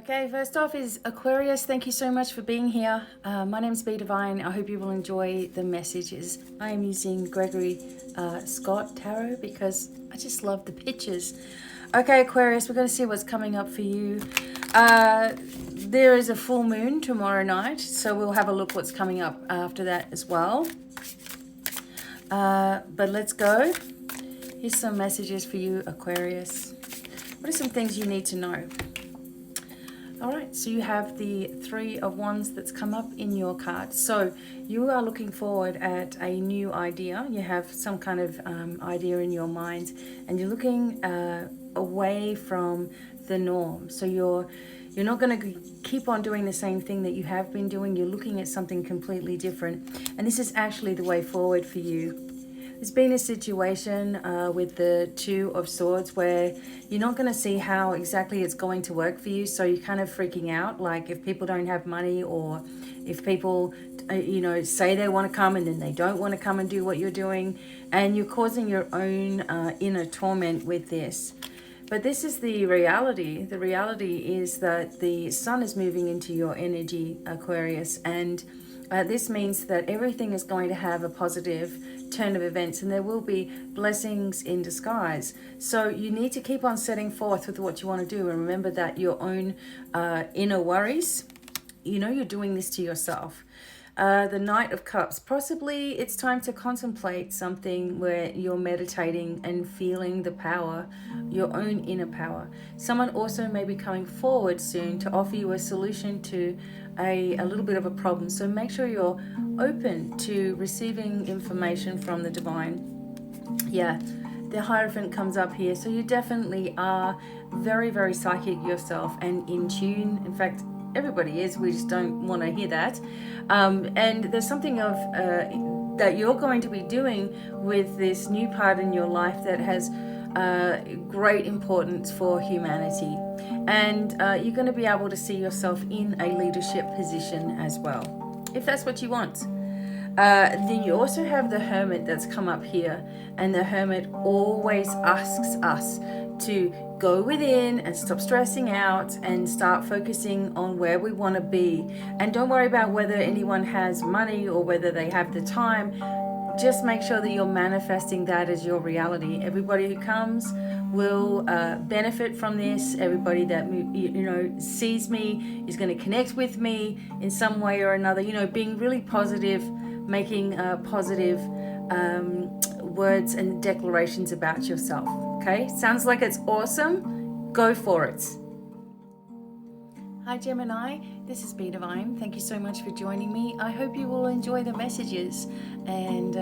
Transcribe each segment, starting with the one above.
Okay, first off is Aquarius. Thank you so much for being here. My name is Be Divine. I hope you will enjoy the messages. I am using Gregory Scott Tarot because I just love the pictures. Okay, Aquarius, we're going to see what's coming up for you. There is a full moon tomorrow night, so we'll have a look what's coming up after that as well. But let's go. Here's some messages for you, Aquarius. What are some things you need to know? All right, so you have the Three of Wands that's come up in your card. So you are looking forward at a new idea. You have some kind of idea in your mind, and you're looking away from the norm. So you're not going to keep on doing the same thing that you have been doing. You're looking at something completely different, and this is actually the way forward for you. There's been a situation with the Two of Swords where you're not going to see how exactly it's going to work for you. So you're kind of freaking out, like if people don't have money, or if people, say they want to come and then they don't want to come and do what you're doing. And you're causing your own inner torment with this. But this is the reality. The reality is that the sun is moving into your energy, Aquarius. And this means that everything is going to have a positive turn of events, and there will be blessings in disguise. So you need to keep on setting forth with what you want to do, and remember that your own inner worries, you're doing this to yourself. The Knight of Cups, possibly it's time to contemplate something where you're meditating and feeling the power, your own inner power. Someone also may be coming forward soon to offer you a solution to a little bit of a problem. So make sure you're open to receiving information from the divine. Yeah, the Hierophant comes up here. So you definitely are very, very psychic yourself and in tune. In fact, everybody is. We just don't want to hear that. And there's something of that you're going to be doing with this new part in your life that has great importance for humanity. And you're going to be able to see yourself in a leadership position as well, if that's what you want. Then you also have the Hermit that's come up here, and the Hermit always asks us to go within and stop stressing out and start focusing on where we want to be. And don't worry about whether anyone has money or whether they have the time. Just make sure that you're manifesting that as your reality. Everybody who comes will benefit from this. Everybody that sees me is going to connect with me in some way or another. Being really positive, making positive words and declarations about yourself. Okay, sounds like it's awesome. Go for it. Hi Gemini, this is Be Divine. Thank you so much for joining me. I hope you will enjoy the messages. And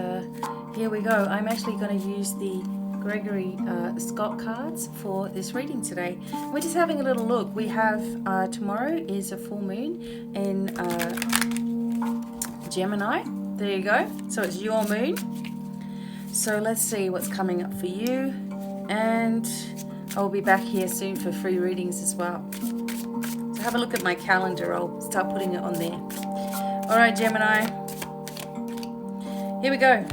here we go. I'm actually going to use the Gregory Scott cards for this reading today. We're just having a little look. We have tomorrow is a full moon in Gemini. There you go. So it's your moon. So let's see what's coming up for you. And I'll be back here soon for free readings as well. So have a look at my calendar. I'll start putting it on there. All right, Gemini. Here we go.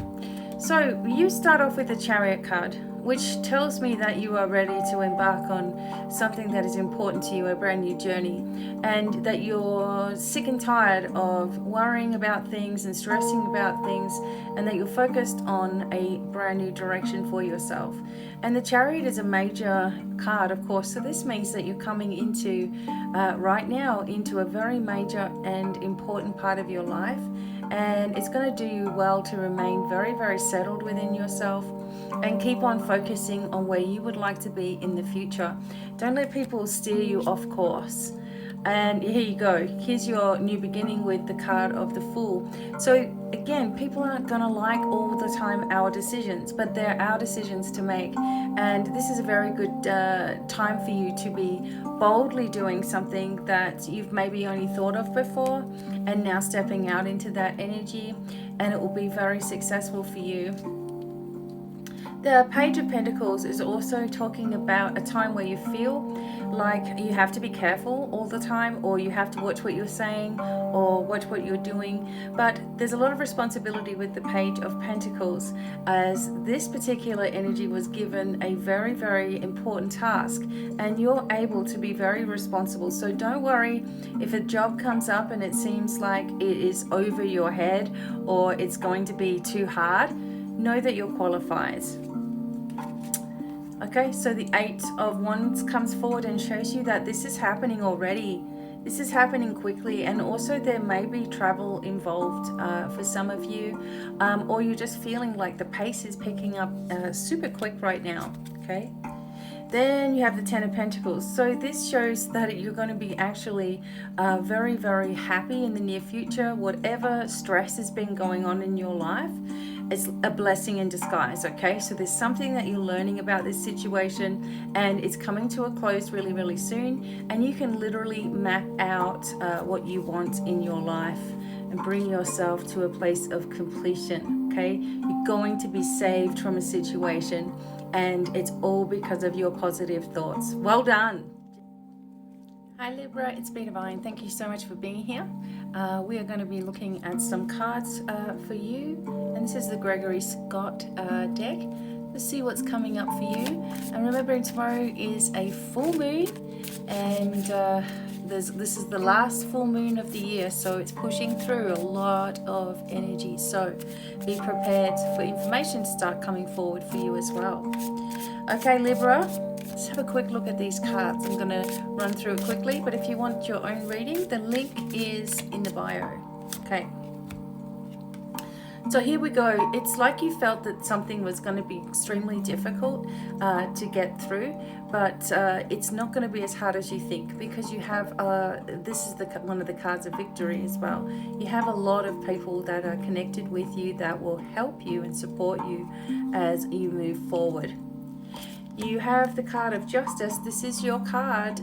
So you start off with the Chariot card, which tells me that you are ready to embark on something that is important to you, a brand new journey, and that you're sick and tired of worrying about things and stressing about things, and that you're focused on a brand new direction for yourself. And the Chariot is a major card, of course, so this means that you're coming into right now into a very major and important part of your life, and it's going to do you well to remain very, very settled within yourself and keep on focusing on where you would like to be in the future. Don't let people steer you off course. And here you go. Here's your new beginning with the card of the Fool. So again, people aren't going to like all the time our decisions, but they're our decisions to make. And this is a very good time for you to be boldly doing something that you've maybe only thought of before, and now stepping out into that energy, and it will be very successful for you. The Page of Pentacles is also talking about a time where you feel like you have to be careful all the time, or you have to watch what you're saying or watch what you're doing. But there's a lot of responsibility with the Page of Pentacles, as this particular energy was given a very, very important task, and you're able to be very responsible. So don't worry if a job comes up and it seems like it is over your head or it's going to be too hard. Know that you're qualified. Okay, so the Eight of Wands comes forward and shows you that this is happening already. This is happening quickly, and also there may be travel involved for some of you, or you're just feeling like the pace is picking up super quick right now. Okay. Then you have the Ten of Pentacles. So this shows that you're going to be actually very, very happy in the near future. Whatever stress has been going on in your life, it's a blessing in disguise, okay? So there's something that you're learning about this situation, and it's coming to a close really, really soon. And you can literally map out what you want in your life and bring yourself to a place of completion, okay? You're going to be saved from a situation, and it's all because of your positive thoughts. Well done. Hi Libra, it's Bea Divine. Thank you so much for being here. We are going to be looking at some cards for you, and this is the Gregory Scott deck. Let's see what's coming up for you. And remembering tomorrow is a full moon, and this is the last full moon of the year, so it's pushing through a lot of energy. So be prepared for information to start coming forward for you as well. Okay, Libra, let's have a quick look at these cards. I'm going to run through it quickly, but if you want your own reading, the link is in the bio. Okay. So here we go. It's like you felt that something was going to be extremely difficult to get through, but it's not going to be as hard as you think, because you have, this is one of the cards of victory as well. You have a lot of people that are connected with you that will help you and support you as you move forward. You have the card of Justice. This is your card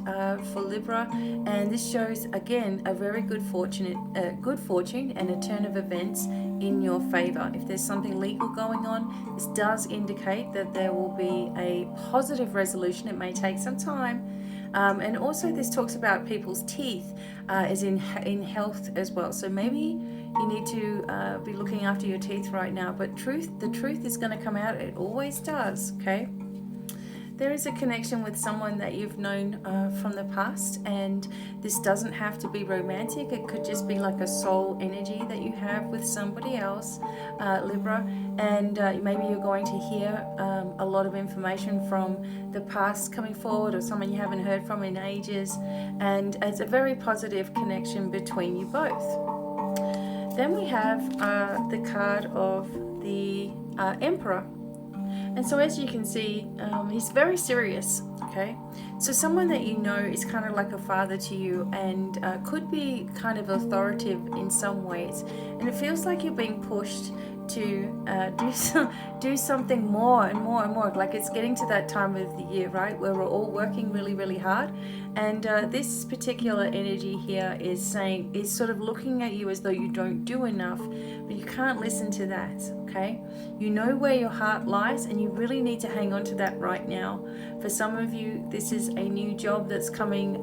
for Libra, and this shows again a very good fortune and a turn of events in your favor. If there's something legal going on, this does indicate that there will be a positive resolution. It may take some time. And also this talks about people's teeth, as in health as well. So maybe you need to be looking after your teeth right now, but the truth is going to come out. It always does, okay? There is a connection with someone that you've known from the past, and this doesn't have to be romantic. It could just be like a soul energy that you have with somebody else, Libra, and maybe you're going to hear a lot of information from the past coming forward, or someone you haven't heard from in ages, and it's a very positive connection between you both. Then we have the card of the Emperor. And so as you can see, he's very serious, okay? So someone that you know is kind of like a father to you, and could be kind of authoritative in some ways. And it feels like you're being pushed to do something more and more and more. Like it's getting to that time of the year, right, where we're all working really, really hard. And this particular energy here is sort of looking at you as though you don't do enough, but you can't listen to that, okay? You know where your heart lies, and you really need to hang on to that right now. For some of you, this is a new job that's coming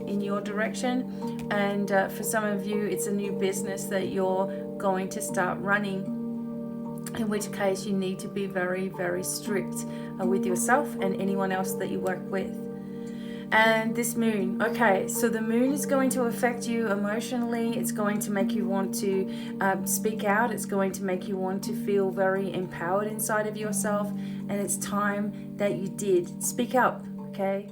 in your direction, and for some of you, it's a new business that you're going to start running, in which case you need to be very, very strict with yourself and anyone else that you work with. And this moon, okay, so the moon is going to affect you emotionally. It's going to make you want to speak out. It's going to make you want to feel very empowered inside of yourself, and it's time that you did speak up, okay?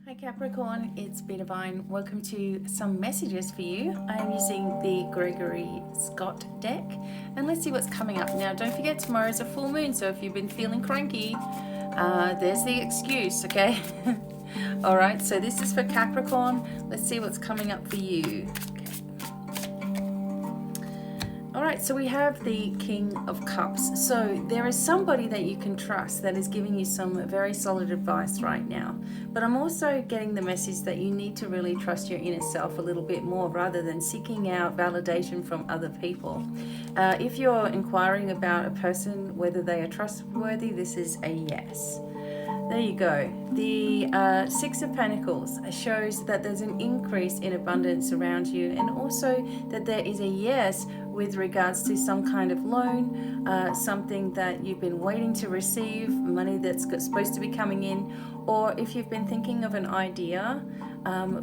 Hi Capricorn, it's Bea Divine. Welcome to some messages for you. I'm using the Gregory Scott deck, and let's see what's coming up. Now don't forget, tomorrow is a full moon, so if you've been feeling cranky, there's the excuse, okay? All right, so this is for Capricorn. Let's see what's coming up for you. Okay. All right. right, so we have the King of Cups. So there is somebody that you can trust that is giving you some very solid advice right now. But I'm also getting the message that you need to really trust your inner self a little bit more rather than seeking out validation from other people. If you're inquiring about a person, whether they are trustworthy, this is a yes. There you go. The Six of Pentacles shows that there's an increase in abundance around you, and also that there is a yes with regards to some kind of loan, something that you've been waiting to receive, money that's supposed to be coming in, or if you've been thinking of an idea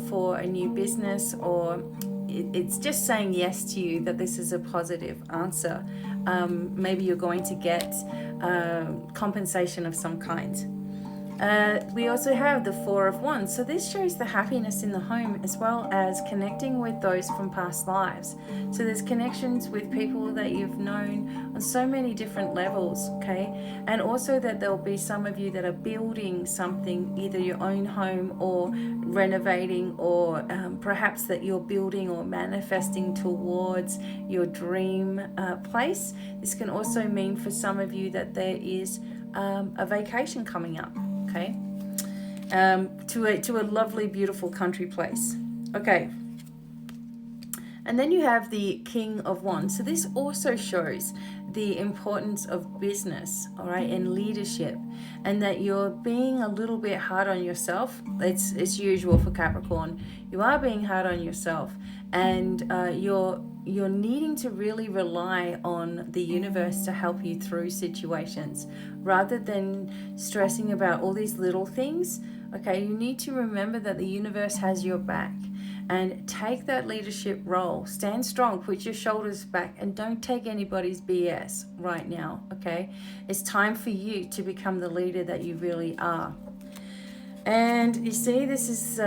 for a new business, or it's just saying yes to you that this is a positive answer. Maybe you're going to get compensation of some kind. We also have the Four of Wands. So this shows the happiness in the home as well as connecting with those from past lives. So there's connections with people that you've known on so many different levels, okay? And also that there'll be some of you that are building something, either your own home or renovating, or perhaps that you're building or manifesting towards your dream place. This can also mean for some of you that there is a vacation coming up. Okay, to a lovely, beautiful country place. Okay, and then you have the King of Wands. So this also shows the importance of business, all right, and leadership, and that you're being a little bit hard on yourself. It's usual for Capricorn. You are being hard on yourself, and you're needing to really rely on the universe to help you through situations rather than stressing about all these little things. Okay, you need to remember that the universe has your back, and take that leadership role. Stand strong, put your shoulders back, and don't take anybody's BS right now. Okay, it's time for you to become the leader that you really are. And you see, this is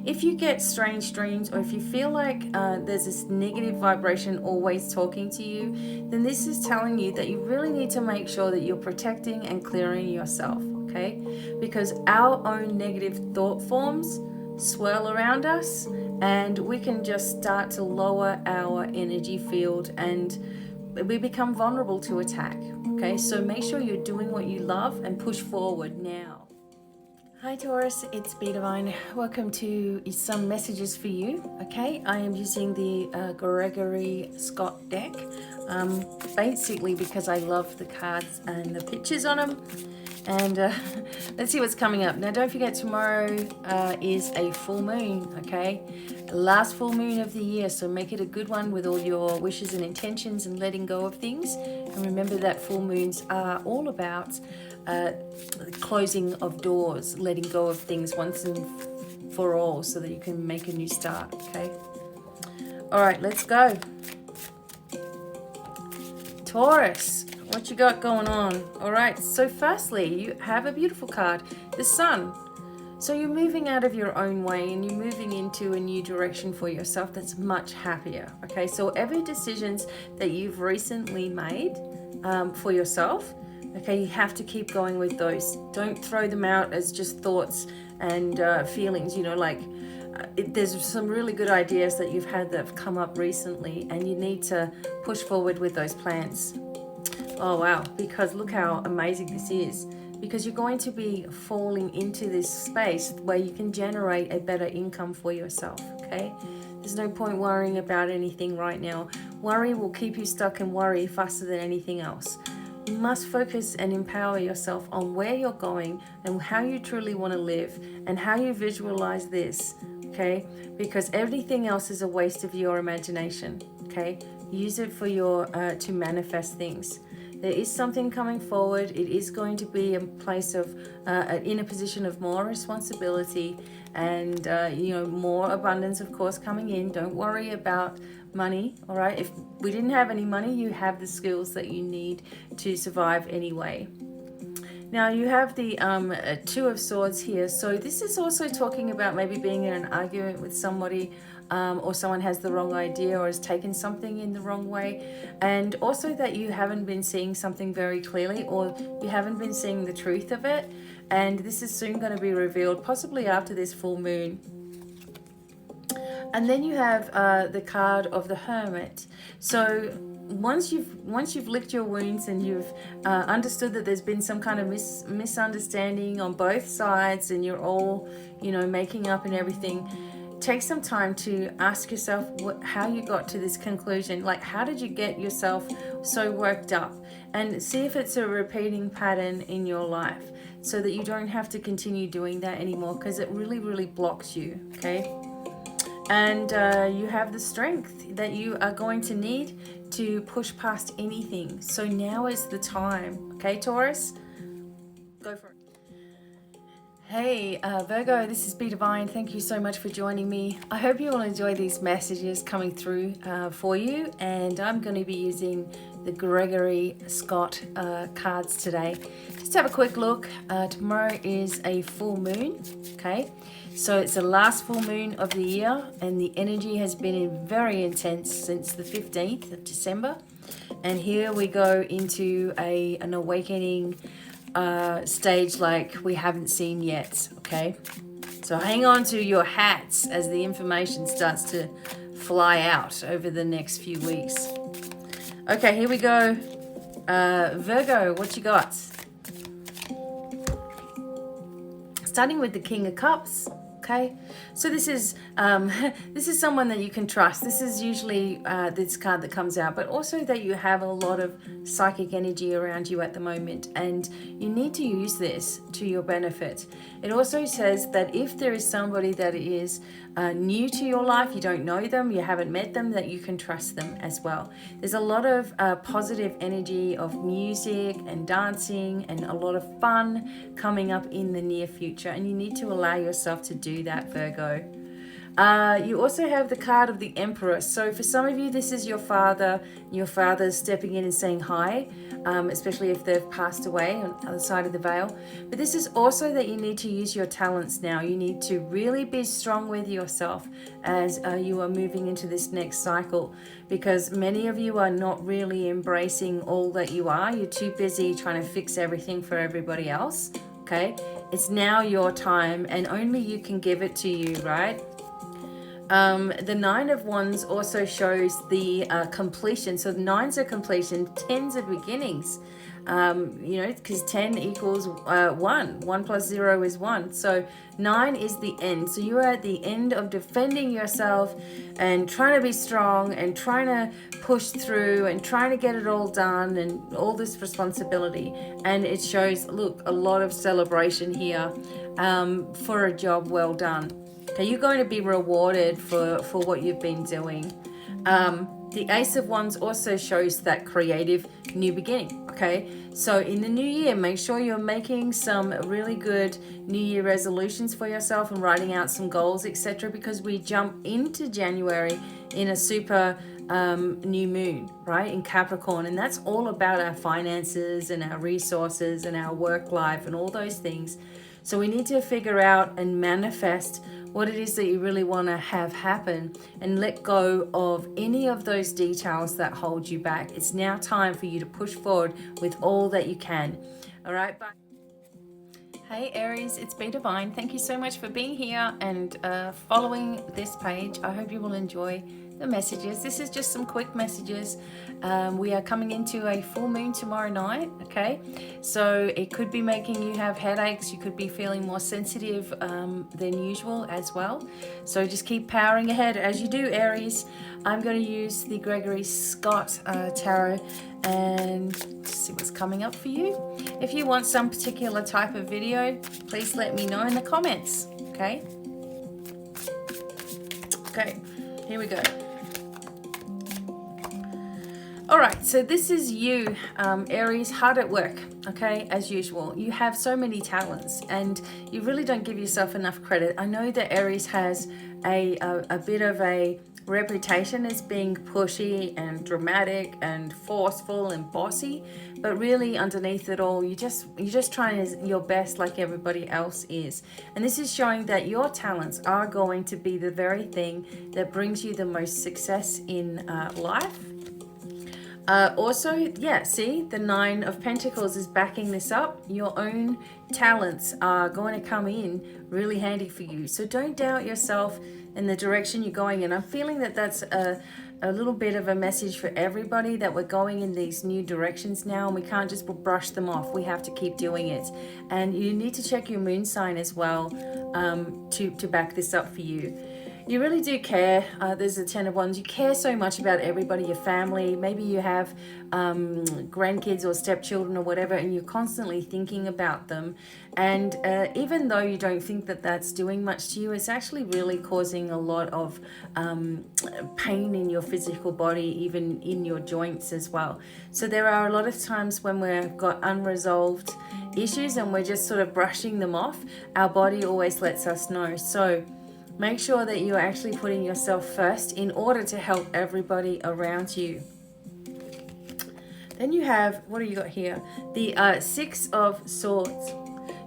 if you get strange dreams, or if you feel like there's this negative vibration always talking to you, then this is telling you that you really need to make sure that you're protecting and clearing yourself, okay? Because our own negative thought forms swirl around us, and we can just start to lower our energy field, and we become vulnerable to attack, okay? So make sure you're doing what you love and push forward now. Hi Taurus, it's B Divine. Welcome to some messages for you. Okay, I am using the Gregory Scott deck, basically because I love the cards and the pictures on them. And let's see what's coming up. Now don't forget, tomorrow is a full moon, okay? Last full moon of the year, so make it a good one with all your wishes and intentions and letting go of things. And remember that full moons are all about closing of doors, letting go of things once and for all, so that you can make a new start, okay? All right, let's go. Taurus, what you got going on? All right, so firstly, you have a beautiful card, the Sun. So you're moving out of your own way, and you're moving into a new direction for yourself that's much happier, okay? So every decisions that you've recently made for yourself, okay, you have to keep going with those. Don't throw them out as just thoughts and feelings, you know, like there's some really good ideas that you've had that have come up recently, and you need to push forward with those plans. Oh wow, because look how amazing this is. Because you're going to be falling into this space where you can generate a better income for yourself, okay? There's no point worrying about anything right now. Worry will keep you stuck in worry faster than anything else. You must focus and empower yourself on where you're going and how you truly want to live and how you visualize this, okay? Because everything else is a waste of your imagination, okay? Use it for your to manifest things. There is something coming forward. It is going to be a place of, in a position of more responsibility and, you know, more abundance, of course, coming in. Don't worry about money, all right? If we didn't have any money, you have the skills that you need to survive anyway. Now you have the Two of Swords here. So this is also talking about maybe being in an argument with somebody, or someone has the wrong idea or has taken something in the wrong way, and also that you haven't been seeing something very clearly, or you haven't been seeing the truth of it, and this is soon going to be revealed, possibly after this full moon. And then you have the card of the Hermit. So once you've licked your wounds and you've understood that there's been some kind of misunderstanding on both sides, and you're all, you know, making up and everything, take some time to ask yourself how you got to this conclusion. Like, how did you get yourself so worked up? And see if it's a repeating pattern in your life, so that you don't have to continue doing that anymore, because it really, really blocks you, okay? And you have the strength that you are going to need to push past anything. So now is the time, okay, Taurus? Go for it. Hey, Virgo, this is Be Divine. Thank you so much for joining me. I hope you will enjoy these messages coming through for you. And I'm going to be using the Gregory Scott cards today. Just have a quick look. Tomorrow is a full moon, okay? So it's the last full moon of the year, and the energy has been very intense since the 15th of December. And here we go into an awakening stage like we haven't seen yet, okay? So hang on to your hats as the information starts to fly out over the next few weeks. Okay, here we go. Virgo, what you got? Starting with the King of Cups. Okay, so this is someone that you can trust. This is usually this card that comes out, but also that you have a lot of psychic energy around you at the moment, and you need to use this to your benefit. It also says that if there is somebody that is new to your life, you don't know them, you haven't met them, that you can trust them as well. There's a lot of positive energy of music and dancing and a lot of fun coming up in the near future, and you need to allow yourself to do that, Virgo. You also have the card of the Emperor. So for some of you, this is your father. Your father's stepping in and saying hi, especially if they've passed away on the other side of the veil. But this is also that you need to use your talents now. You need to really be strong with yourself as you are moving into this next cycle, because many of you are not really embracing all that you are. You're too busy trying to fix everything for everybody else, okay? It's now your time, and only you can give it to you, right? The Nine of Wands also shows the completion. So the nines are completion, tens are beginnings. You know, because 10 equals 1. 1 plus 0 is 1. So 9 is the end. So you are at the end of defending yourself and trying to be strong and trying to push through and trying to get it all done and all this responsibility. And it shows, look, a lot of celebration here for a job well done. Okay, you're going to be rewarded for what you've been doing. The Ace of Wands also shows that creative new beginning, okay? So in the new year, make sure you're making some really good New Year resolutions for yourself and writing out some goals, etc., because we jump into January in a super new moon, right, in Capricorn, and that's all about our finances and our resources and our work life and all those things. So we need to figure out and manifest what it is that you really want to have happen, and let go of any of those details that hold you back. It's now time for you to push forward with all that you can. All right, bye. Hey Aries, it's Be Divine. Thank you so much for being here and following this page. I hope you will enjoy the messages. This is just some quick messages. We are coming into a full moon tomorrow night, okay? So it could be making you have headaches. You could be feeling more sensitive than usual as well. So just keep powering ahead as you do, Aries. I'm going to use the Gregory Scott Tarot and see what's coming up for you. If you want some particular type of video, please let me know in the comments, okay? Okay, here we go. All right, so this is you, Aries, hard at work, okay, as usual. You have so many talents and you really don't give yourself enough credit. I know that Aries has a bit of a reputation as being pushy and dramatic and forceful and bossy, but really underneath it all, you're just trying your best like everybody else is. And this is showing that your talents are going to be the very thing that brings you the most success in life. Also, yeah, see, the Nine of Pentacles is backing this up. Your own talents are going to come in really handy for you. So don't doubt yourself in the direction you're going in. I'm feeling that that's a little bit of a message for everybody, that we're going in these new directions now, and we can't just brush them off. We have to keep doing it. And you need to check your moon sign as well to back this up for you. You really do care. There's the Ten of Wands. You care so much about everybody, your family. Maybe you have grandkids or stepchildren or whatever, and you're constantly thinking about them. And even though you don't think that that's doing much to you, it's actually really causing a lot of pain in your physical body, even in your joints as well. So there are a lot of times when we've got unresolved issues and we're just sort of brushing them off. Our body always lets us know. So make sure that you're actually putting yourself first in order to help everybody around you. Then you have, what do you got here? The Six of Swords.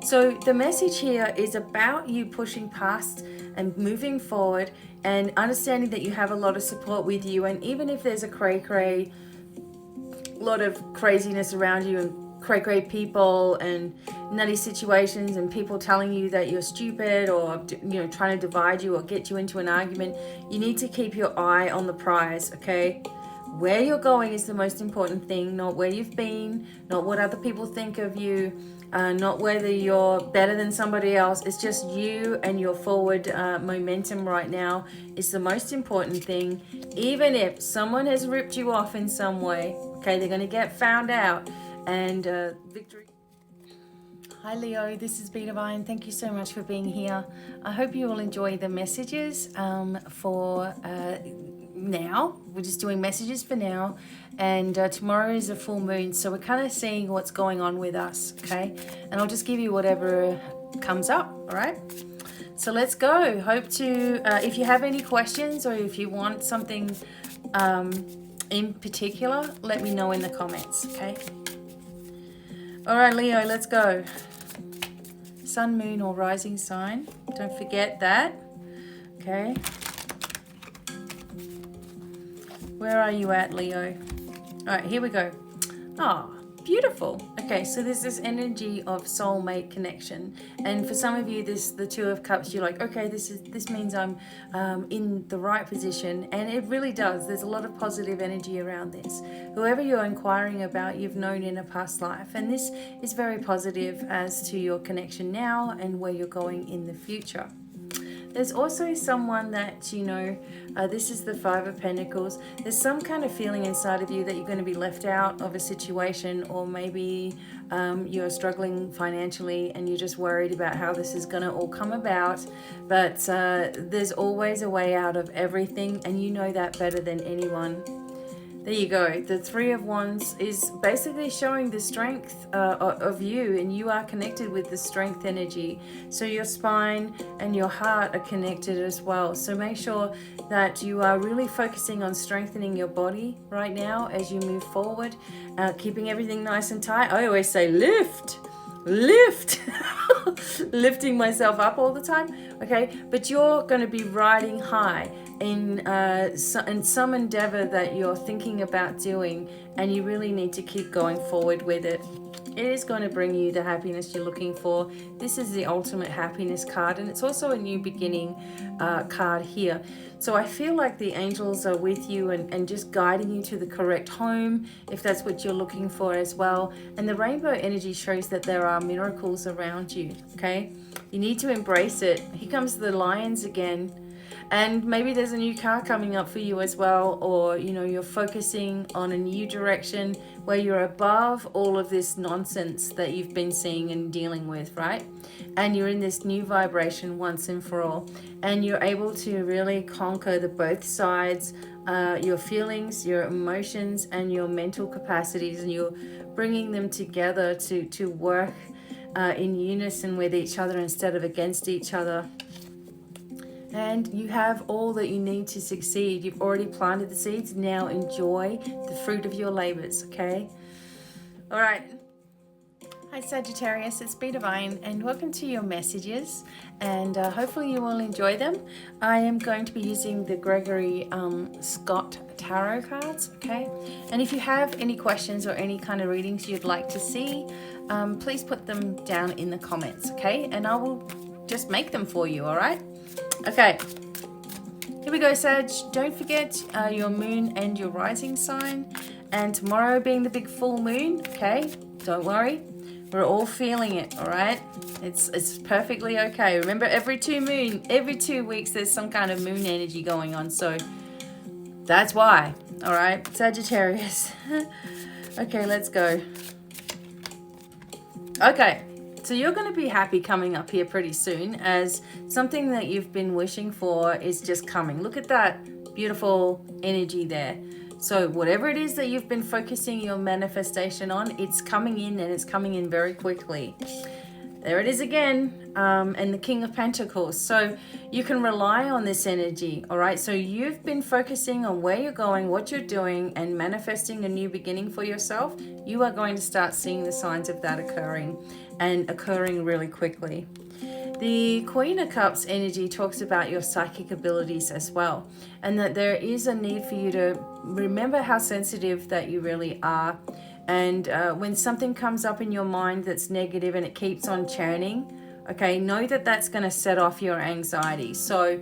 So the message here is about you pushing past and moving forward and understanding that you have a lot of support with you. And even if there's a cray-cray, lot of craziness around you and cray-cray people and nutty situations and people telling you that you're stupid or, you know, trying to divide you or get you into an argument, you need to keep your eye on the prize, okay? Where you're going is the most important thing, not where you've been, not what other people think of you, not whether you're better than somebody else. It's just you and your forward momentum right now is the most important thing. Even if someone has ripped you off in some way, okay, they're going to get found out. And victory. Hi Leo, this is Be Divine. Thank you so much for being here. I hope you will enjoy the messages for now. We're just doing messages for now, and tomorrow is a full moon, so we're kind of seeing what's going on with us, okay? And I'll just give you whatever comes up, all right? So let's go. Hope to, if you have any questions or if you want something in particular, let me know in the comments, okay? All right, Leo, let's go. Sun, moon, or rising sign. Don't forget that. Okay. Where are you at, Leo? All right, here we go. Ah, beautiful. Okay, so there's this energy of soulmate connection, and for some of you, the Two of Cups, you're like, okay, this means I'm in the right position, and it really does. There's a lot of positive energy around this. Whoever you're inquiring about, you've known in a past life, and this is very positive as to your connection now and where you're going in the future. There's also someone that, you know, this is the Five of Pentacles. There's some kind of feeling inside of you that you're going to be left out of a situation, or maybe you're struggling financially and you're just worried about how this is going to all come about. But there's always a way out of everything, and you know that better than anyone. There you go. The Three of Wands is basically showing the strength of you, and you are connected with the strength energy. So your spine and your heart are connected as well. So make sure that you are really focusing on strengthening your body right now as you move forward, keeping everything nice and tight. I always say lift. Lifting myself up all the time, okay? But you're going to be riding high in some endeavor that you're thinking about doing, and you really need to keep going forward with it. It is going to bring you the happiness you're looking for. This is the ultimate happiness card, and it's also a new beginning card here. So I feel like the angels are with you and just guiding you to the correct home, if that's what you're looking for as well. And the rainbow energy shows that there are miracles around you, okay? You need to embrace it. Here comes the lions again. And maybe there's a new car coming up for you as well, or, you know, you're focusing on a new direction where you're above all of this nonsense that you've been seeing and dealing with, right? And you're in this new vibration once and for all. And you're able to really conquer the both sides, your feelings, your emotions, and your mental capacities, and you're bringing them together to work in unison with each other instead of against each other. And you have all that you need to succeed. You've already planted the seeds. Now enjoy the fruit of your labors, okay? All right. Hi Sagittarius, it's Be Divine and welcome to your messages, and hopefully you will enjoy them. I am going to be using the Gregory Scott Tarot cards, okay? And if you have any questions or any kind of readings you'd like to see, please put them down in the comments, okay? And I will just make them for you, all right? Okay, here we go, Sag. Don't forget your moon and your rising sign, and tomorrow being the big full moon, okay? Don't worry. We're all feeling it, all right? It's perfectly okay. Remember, every 2 weeks, there's some kind of moon energy going on. So that's why, all right? Sagittarius. Okay, let's go. Okay, so you're going to be happy coming up here pretty soon, as something that you've been wishing for is just coming. Look at that beautiful energy there. So whatever it is that you've been focusing your manifestation on, it's coming in, and it's coming in very quickly. There it is again, and the King of Pentacles. So you can rely on this energy, all right? So you've been focusing on where you're going, what you're doing, and manifesting a new beginning for yourself. You are going to start seeing the signs of that occurring, and occurring really quickly. The Queen of Cups energy talks about your psychic abilities as well, and that there is a need for you to remember how sensitive that you really are. And when something comes up in your mind that's negative and it keeps on churning, okay, know that that's going to set off your anxiety. So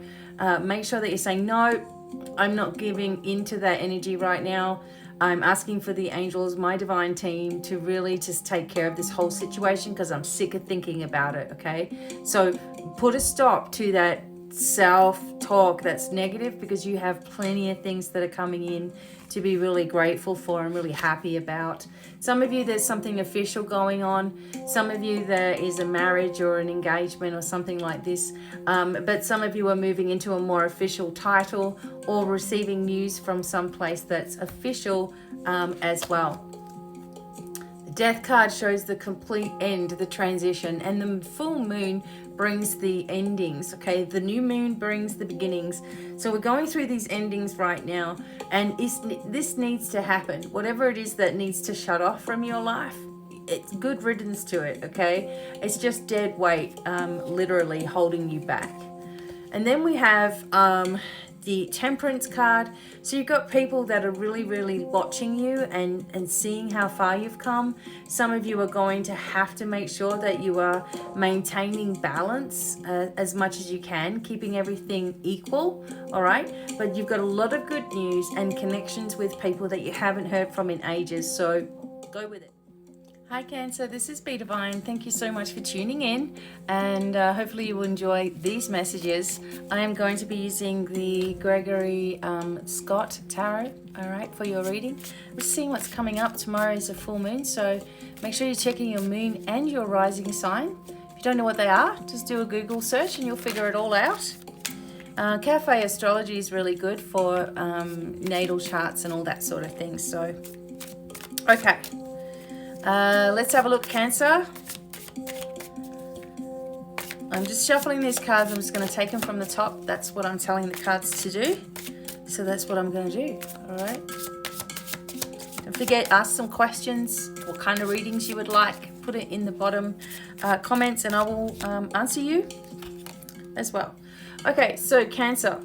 make sure that you're saying, no, I'm not giving into that energy right now. I'm asking for the angels, my divine team, to really just take care of this whole situation, because I'm sick of thinking about it, okay? So put a stop to that self-talk that's negative, because you have plenty of things that are coming in to be really grateful for and really happy about. Some of you, there's something official going on. Some of you, there is a marriage or an engagement or something like this. But some of you are moving into a more official title, or receiving news from some place that's official as well. The Death card shows the complete end, the transition, and the full moon brings the endings, okay? The new moon brings the beginnings. So we're going through these endings right now, and this needs to happen. Whatever it is that needs to shut off from your life, it's good riddance to it, okay? It's just dead weight, literally holding you back. And then we have the Temperance card. So you've got people that are really, really watching you and seeing how far you've come. Some of you are going to have to make sure that you are maintaining balance as much as you can, keeping everything equal, all right? But you've got a lot of good news and connections with people that you haven't heard from in ages, so go with it. Hi Cancer, this is Be Divine. Thank you so much for tuning in, and hopefully you will enjoy these messages. I am going to be using the Gregory Scott Tarot, all right, for your reading. We're seeing what's coming up. Tomorrow is a full moon, so make sure you're checking your moon and your rising sign. If you don't know what they are, just do a Google search and you'll figure it all out. Cafe astrology is really good for natal charts and all that sort of thing. So, okay. Let's have a look, Cancer. I'm just shuffling these cards. I'm just going to take them from the top. That's what I'm telling the cards to do. So that's what I'm going to do. All right. Don't forget, ask some questions. What kind of readings you would like. Put it in the bottom comments, and I will answer you as well. Okay, so Cancer.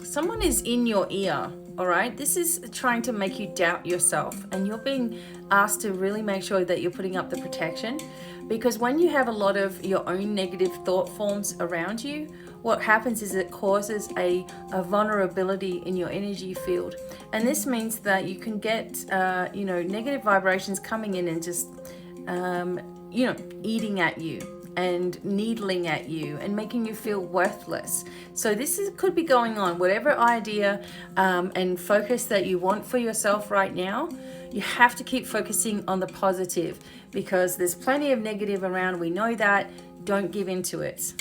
Someone is in your ear. All right, this is trying to make you doubt yourself, and you're being asked to really make sure that you're putting up the protection, because when you have a lot of your own negative thought forms around you, what happens is it causes a vulnerability in your energy field, and this means that you can get negative vibrations coming in and just eating at you and needling at you and making you feel worthless. So could be going on. Whatever idea and focus that you want for yourself right now, you have to keep focusing on the positive, because there's plenty of negative around. We know that. Don't give into it.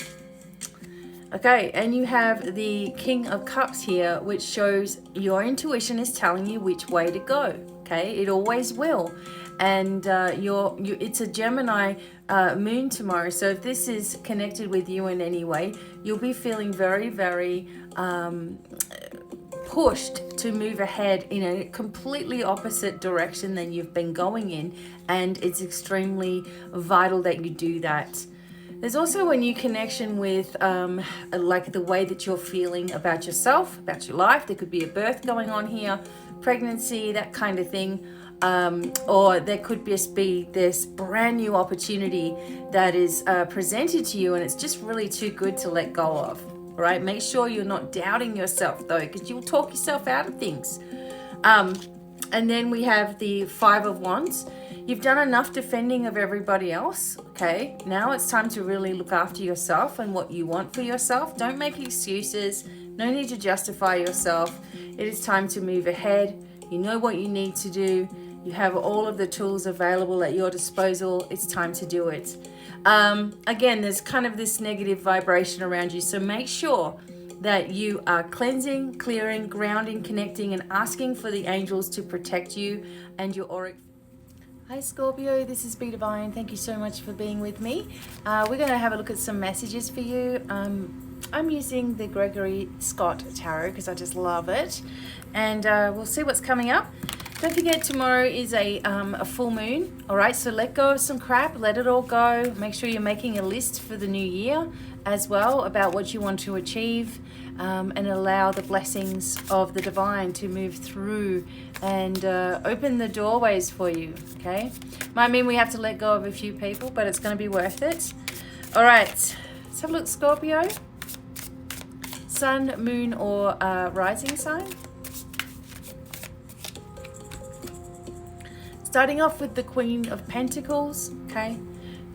Okay, and you have the King of Cups here, which shows your intuition is telling you which way to go. Okay, it always will. And it's a Gemini moon tomorrow. So if this is connected with you in any way, you'll be feeling very, very pushed to move ahead in a completely opposite direction than you've been going in, and it's extremely vital that you do that. There's also a new connection with like the way that you're feeling about yourself, about your life. There could be a birth going on here, pregnancy, that kind of thing. Or there could just be this brand new opportunity that is presented to you, and it's just really too good to let go of. All right, make sure you're not doubting yourself though, because you'll talk yourself out of things. And then we have the Five of Wands. You've done enough defending of everybody else, okay? Now it's time to really look after yourself and what you want for yourself. Don't make excuses. No need to justify yourself. It is time to move ahead. You know what you need to do. You have all of the tools available at your disposal. It's time to do it. Again, there's kind of this negative vibration around you. So make sure that you are cleansing, clearing, grounding, connecting, and asking for the angels to protect you and your auric. Hi Scorpio, this is Be Divine. Thank you so much for being with me. We're going to have a look at some messages for you. I'm using the Gregory Scott Tarot because I just love it. And we'll see what's coming up. Don't forget, tomorrow is a full moon. All right, so let go of some crap, let it all go. Make sure you're making a list for the new year as well about what you want to achieve, and allow the blessings of the divine to move through and open the doorways for you, okay? Might mean we have to let go of a few people, but it's going to be worth it. All right, let's have a look, Scorpio. Sun, moon, or rising sign. Starting off with the Queen of Pentacles, okay?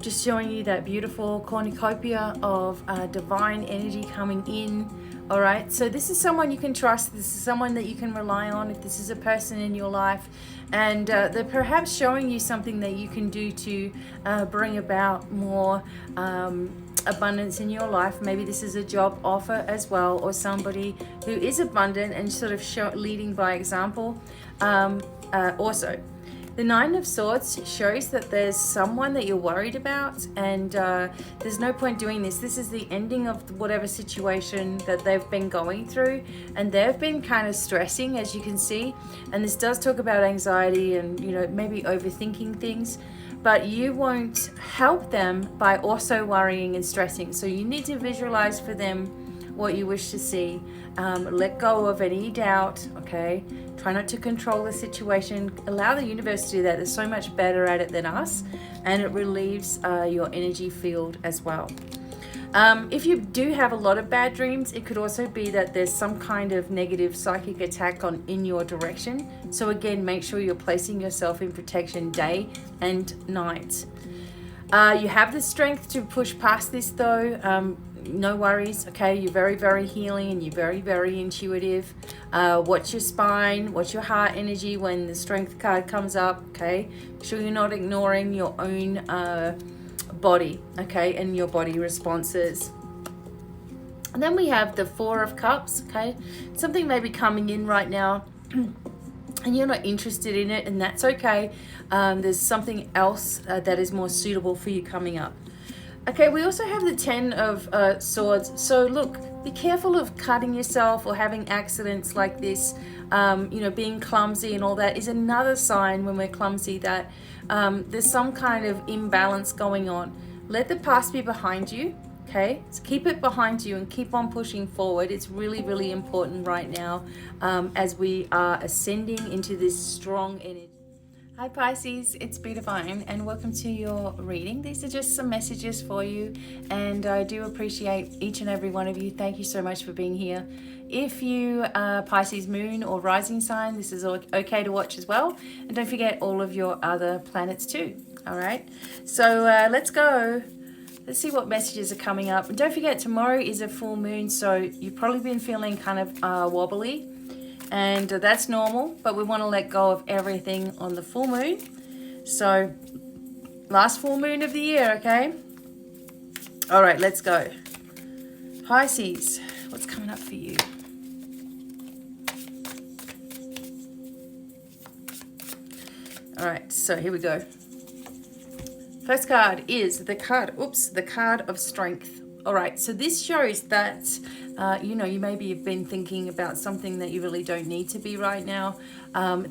Just showing you that beautiful cornucopia of divine energy coming in, all right? So this is someone you can trust. This is someone that you can rely on if this is a person in your life. And they're perhaps showing you something that you can do to bring about more abundance in your life. Maybe this is a job offer as well, or somebody who is abundant and sort of leading by example. Also, the Nine of Swords shows that there's someone that you're worried about, and there's no point doing this. This is the ending of whatever situation that they've been going through, and they've been kind of stressing, as you can see. And this does talk about anxiety and, you know, maybe overthinking things, but you won't help them by also worrying and stressing. So you need to visualize for them what you wish to see. Let go of any doubt, okay? Try not to control the situation. Allow the universe to do that. They're so much better at it than us, and it relieves your energy field as well. If you do have a lot of bad dreams, it could also be that there's some kind of negative psychic attack in your direction. So again, make sure you're placing yourself in protection day and night. You have the strength to push past this though. No worries, okay? You're very, very healing, and you're very, very intuitive. Watch your spine, watch your heart energy when the strength card comes up, okay? Make sure you're not ignoring your own body, okay, and your body responses. And then we have the Four of Cups, okay? Something may be coming in right now and you're not interested in it, and that's okay. There's something else that is more suitable for you coming up. Okay, we also have the Ten of Swords. So look, be careful of cutting yourself or having accidents like this. You know, being clumsy and all that is another sign when we're clumsy that there's some kind of imbalance going on. Let the past be behind you, okay? So keep it behind you and keep on pushing forward. It's really, really important right now as we are ascending into this strong energy. Hi Pisces, it's Be Divine, and welcome to your reading. These are just some messages for you, and I do appreciate each and every one of you. Thank you so much for being here. If you are Pisces moon or rising sign, this is okay to watch as well. And don't forget all of your other planets too. All right, so let's go. Let's see what messages are coming up. And don't forget, tomorrow is a full moon, so you've probably been feeling kind of wobbly. And that's normal, but we want to let go of everything on the full moon. So, last full moon of the year, okay? All right, let's go. Pisces, what's coming up for you? All right, so here we go. First card is the card of strength. All right, so this shows that, you know, you maybe have been thinking about something that you really don't need to be right now.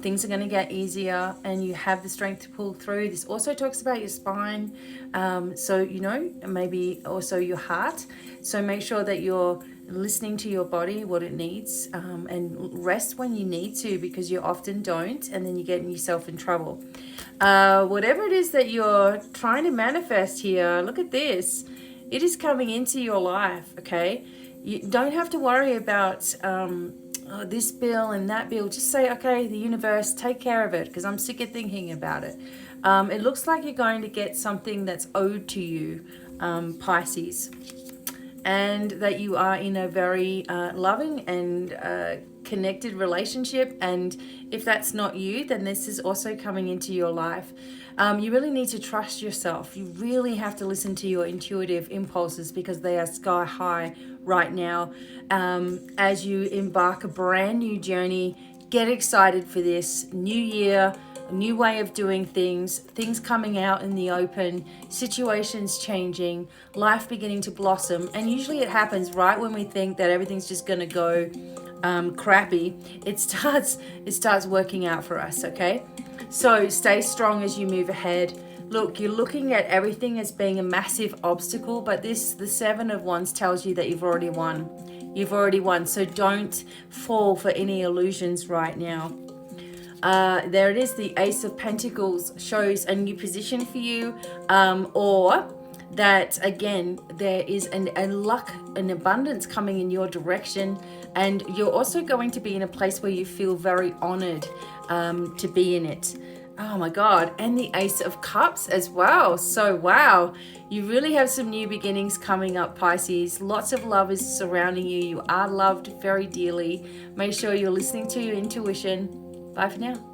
Things are going to get easier and you have the strength to pull through. This also talks about your spine. So, you know, maybe also your heart. So make sure that you're listening to your body, what it needs, and rest when you need to, because you often don't, and then you're getting yourself in trouble. Whatever it is that you're trying to manifest here, look at this. It is coming into your life, okay? You don't have to worry about this bill and that bill. Just say, okay, the universe, take care of it, because I'm sick of thinking about it. It looks like you're going to get something that's owed to you, Pisces, and that you are in a very loving and connected relationship. And if that's not you, then this is also coming into your life. You really need to trust yourself. You really have to listen to your intuitive impulses, because they are sky high right now. As you embark a brand new journey, get excited for this new year, a new way of doing things coming out in the open, situations changing, life beginning to blossom. And usually it happens right when we think that everything's just going to go crappy. It starts working out for us, okay? So stay strong as you move ahead. Look, you're looking at everything as being a massive obstacle, but the Seven of Wands tells you that you've already won. You've already won, so don't fall for any illusions right now. There it is, the Ace of Pentacles shows a new position for you, or that, again, there is a luck, an abundance coming in your direction, and you're also going to be in a place where you feel very honored to be in it. Oh my God, and the Ace of Cups as well. So wow, you really have some new beginnings coming up, Pisces. Lots of love is surrounding you. You are loved very dearly. Make sure you're listening to your intuition. Bye for now.